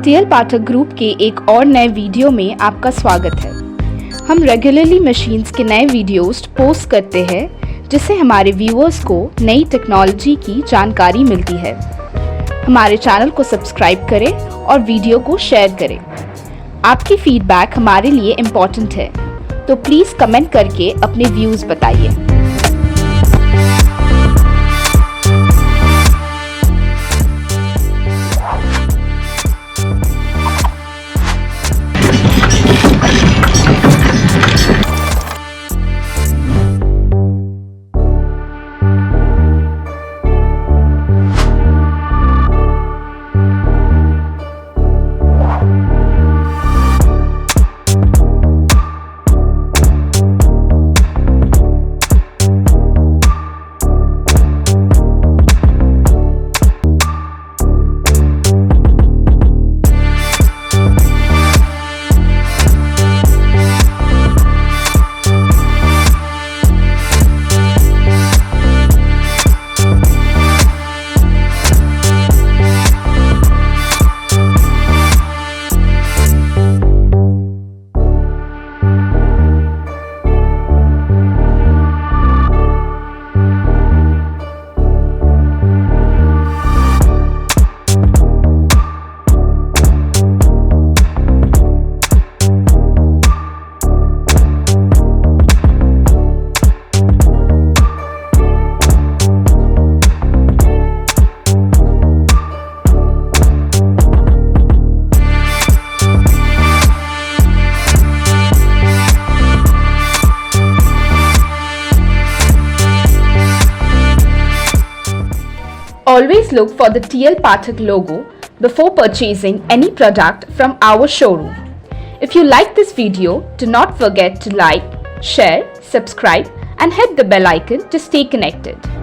TL पाठक group के एक और नए वीडियो में आपका स्वागत है। हम रेगुलरली मशीन्स के नए वीडियोस पोस्ट करते हैं जिससे हमारे व्यूअर्स को नई टेक्नोलॉजी की जानकारी मिलती है। हमारे चैनल को सब्सक्राइब करें और वीडियो को शेयर करें। आपकी फीडबैक हमारे लिए इम्पोर्टेंट है, तो प्लीज़ कमेंट करके अपने व्यूज़ बताइए। Always look for the TL Pathak logo before purchasing any product from our showroom. If you like this video, do not forget to like, share, subscribe and hit the bell icon to stay connected.